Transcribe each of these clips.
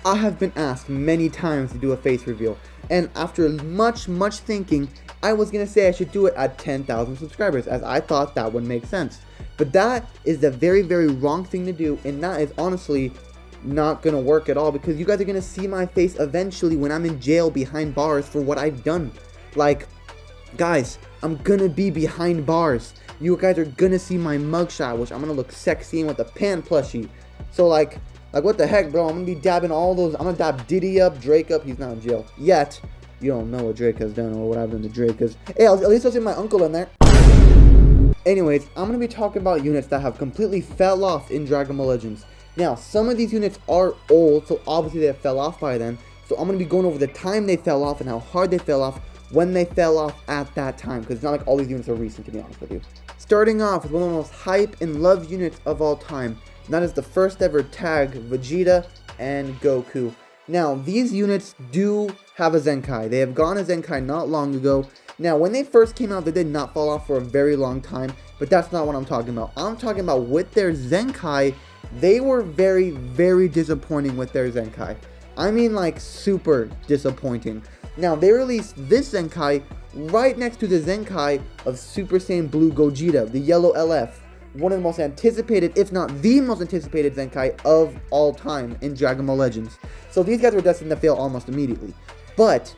I have been asked many times to do a face reveal, and after much thinking, I was gonna say I should do it at 10,000 subscribers, as I thought that would make sense. But that is the very wrong thing to do, and that is honestly not gonna work at all, because you guys are gonna see my face eventually when I'm in jail behind bars for what I've done. Like, guys, I'm gonna be behind bars. You guys are gonna see my mugshot, which I'm gonna look sexy and with a pan plushie. So like what the heck, bro? I'm gonna be dabbing all those. I'm gonna dab Diddy up, Drake up. He's not in jail yet. You don't know what Drake has done or what I've done to Drake, cause hey, at least I'll see my uncle in there. Anyways, I'm gonna be talking about units that have completely fell off in Dragon Ball Legends. Now, some of these units are old, so obviously they fell off by then. So I'm gonna be going over the time they fell off and how hard they fell off when they fell off at that time, because it's not like all these units are recent, to be honest with you. Starting off with one of the most hype and loved units of all time, and that is the first ever tag Vegeta and Goku. Now, these units do have a Zenkai. They have gone a Zenkai not long ago. Now, when they first came out, they did not fall off for a very long time, but that's not what I'm talking about. I'm talking about with their Zenkai, they were very disappointing with their Zenkai. I mean, like, super disappointing. Now, they released this Zenkai right next to the Zenkai of Super Saiyan Blue Gogeta, the yellow LF. One of the most anticipated, if not the most anticipated Zenkai of all time in Dragon Ball Legends. So these guys were destined to fail almost immediately. But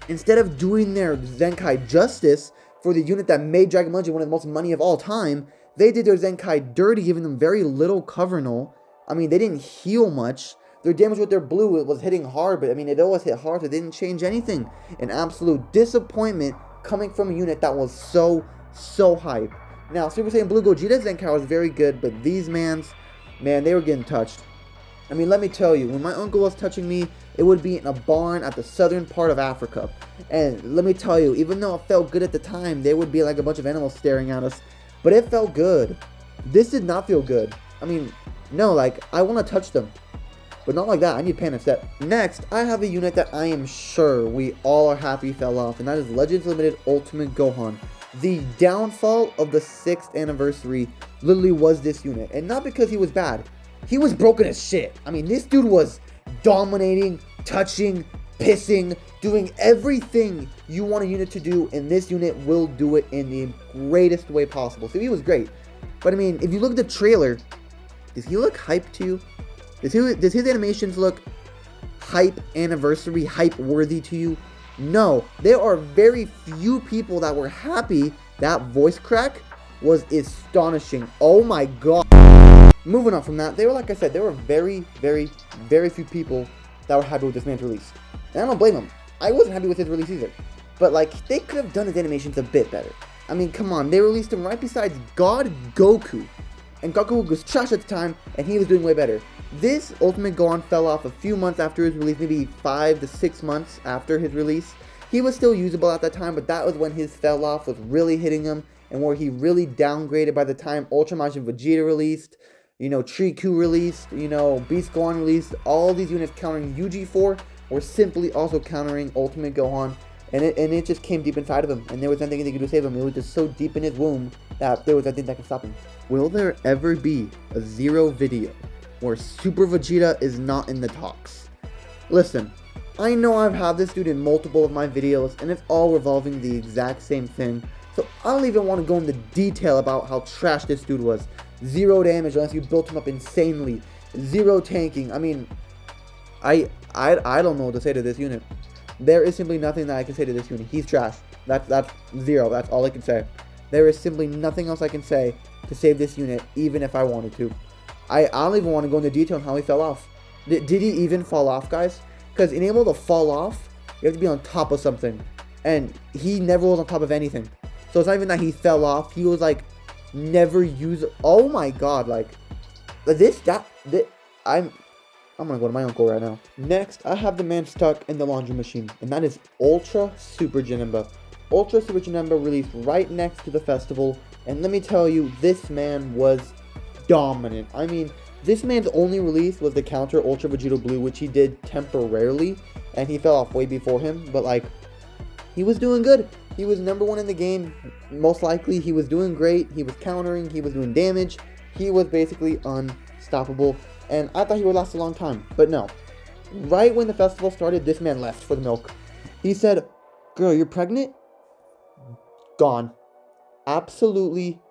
instead of doing their Zenkai justice for the unit that made Dragon Ball Legends one of the most money of all time, they did their Zenkai dirty, giving them very little cover null. I mean, they didn't heal much. Their damage with their blue, it was hitting hard, but I mean, it always hit hard, so it didn't change anything. An absolute disappointment coming from a unit that was so hype. Now, Super Saiyan Blue Gogeta Zenkai was very good, but these man, they were getting touched. I mean, let me tell you, when my uncle was touching me, it would be in a barn at the southern part of Africa. And let me tell you, even though it felt good at the time, there would be like a bunch of animals staring at us, but it felt good. This did not feel good. I mean, no, like, I want to touch them. But not like that, I need pan instead. Next, I have a unit that I am sure we all are happy fell off, and that is Legends Limited Ultimate Gohan. The downfall of the 6th anniversary literally was this unit, and not because he was bad. He was broken as shit. I mean, this dude was dominating, touching, pissing, doing everything you want a unit to do, and this unit will do it in the greatest way possible. So he was great. But I mean, if you look at the trailer, does he look hype to you? Does his animations look hype anniversary, hype worthy to you? No, there are very few people that were happy. That voice crack was astonishing. Oh my god. Moving on from that, they were, like I said, there were very few people that were happy with this man's release. And I don't blame them. I wasn't happy with his release either. But like, they could have done his animations a bit better. I mean, come on, they released him right beside God Goku. And Goku was trash at the time, and he was doing way better. This Ultimate Gohan fell off a few months after his release, maybe 5 to 6 months after his release. He was still usable at that time, but that was when his fell off was really hitting him, and where he really downgraded by the time Ultra Majin Vegeta released, you know, Triku released, you know, Beast Gohan released. All these units countering UG4 were simply also countering Ultimate Gohan, and it just came deep inside of him, and there was nothing they could do to save him. It was just so deep in his womb that there was nothing that could stop him. Will there ever be a Zero video where Super Vegeta is not in the talks? Listen, I know I've had this dude in multiple of my videos, and it's all revolving the exact same thing, so I don't even want to go into detail about how trash this dude was. 0 damage unless you built him up insanely. 0 tanking. I mean, I don't know what to say to this unit. There is simply nothing that I can say to this unit. He's trash. That's 0. That's all I can say. There is simply nothing else I can say to save this unit, even if I wanted to. I don't even want to go into detail on how he fell off. Did he even fall off, guys? Because in able to fall off, you have to be on top of something. And he never was on top of anything. So it's not even that he fell off. He was like, never use. Oh my god, like, I'm gonna go to my uncle right now. Next, I have the man stuck in the laundry machine, and that is Ultra Super Janemba. Ultra Super Janemba released right next to the festival, and let me tell you, this man was dominant. I mean, this man's only release was the counter Ultra Vegeta Blue, which he did temporarily, and he fell off way before him, but like, he was doing good. He was number 1 in the game, most likely. He was doing great. He was countering. He was doing damage. He was basically unstoppable, and I thought he would last a long time, but no. Right when the festival started, this man left for the milk. He said, "Girl, you're pregnant?" Gone. Absolutely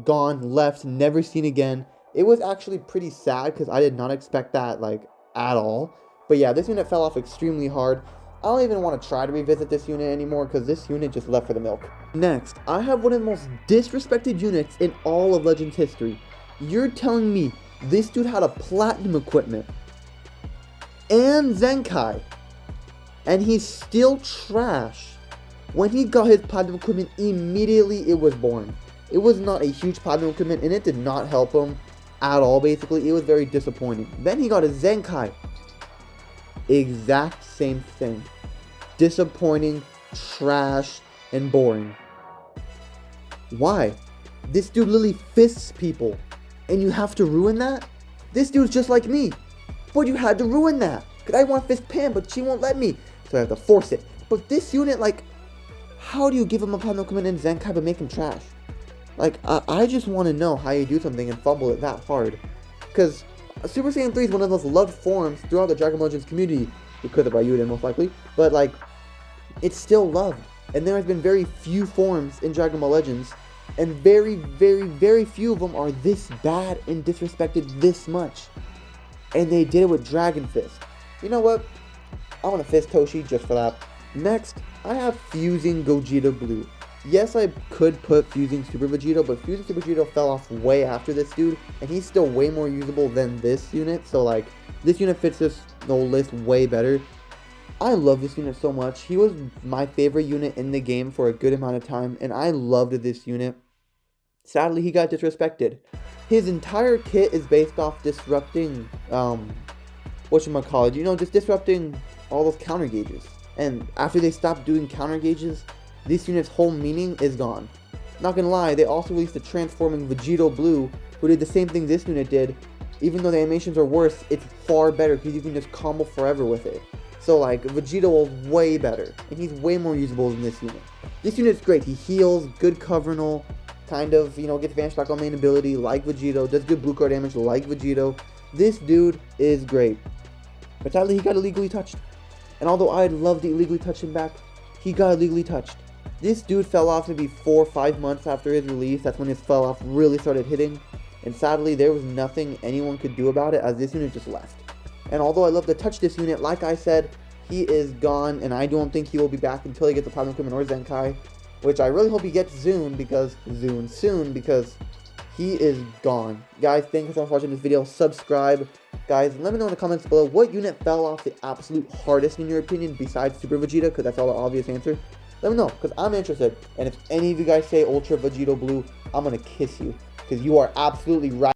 gone, left, never seen again. It was actually pretty sad because I did not expect that, like, at all. But yeah, this unit fell off extremely hard. I don't even want to try to revisit this unit anymore because this unit just left for the milk. Next, I have one of the most disrespected units in all of Legends history. You're telling me this dude had a platinum equipment and Zenkai, and he's still trash? When he got his platinum equipment, immediately it was born. It was not a huge platinum equipment, and it did not help him at all, basically. It was very disappointing. Then he got a Zenkai. Exact same thing. Disappointing, trash, and boring. Why? This dude literally fists people, and you have to ruin that? This dude's just like me, but you had to ruin that. Because I want fist Pam, but she won't let me, so I have to force it. But this unit, like, how do you give him a platinum equipment in Zenkai but make him trash? Like, I just want to know how you do something and fumble it that hard. Because Super Saiyan 3 is one of the most loved forms throughout the Dragon Ball Legends community. Because of Ryuden, most likely. But, like, it's still loved. And there has been very few forms in Dragon Ball Legends. And very, very, very few of them are this bad and disrespected this much. And they did it with Dragon Fist. You know what? I want to fist Toshi just for that. Next, I have Fusing Gogeta Blue. Yes, I could put Fusing Super Vegito, but Fusing Super Vegito fell off way after this dude, and he's still way more usable than this unit, so like, this unit fits this whole list way better. I love this unit so much. He was my favorite unit in the game for a good amount of time, and I loved this unit. Sadly, he got disrespected. His entire kit is based off disrupting, whatchamacallit, you know, just disrupting all those counter gauges. And after they stopped doing counter gauges, this unit's whole meaning is gone. Not gonna lie, they also released the transforming Vegito Blue, who did the same thing this unit did. Even though the animations are worse, it's far better because you can just combo forever with it. So like, Vegito is way better, and he's way more usable than this unit. This unit's great. He heals, good cover and all, kind of, you know, gets Vanish Black on main ability like Vegito, does good blue card damage like Vegito. This dude is great. But sadly, he got illegally touched. And although I'd love to illegally touch him back, he got illegally touched. This dude fell off maybe 4 or 5 months after his release. That's when his fell off really started hitting. And sadly, there was nothing anyone could do about it as this unit just left. And although I love to touch this unit, like I said, he is gone. And I don't think he will be back until he gets the Platinum Equipment or Zenkai. Which I really hope he gets soon because he is gone. Guys, thank you so much for watching this video. Subscribe. Guys, let me know in the comments below what unit fell off the absolute hardest in your opinion besides Super Vegeta, because that's all the obvious answer. Let me know, because I'm interested. And if any of you guys say Ultra Vegito Blue, I'm going to kiss you, because you are absolutely right.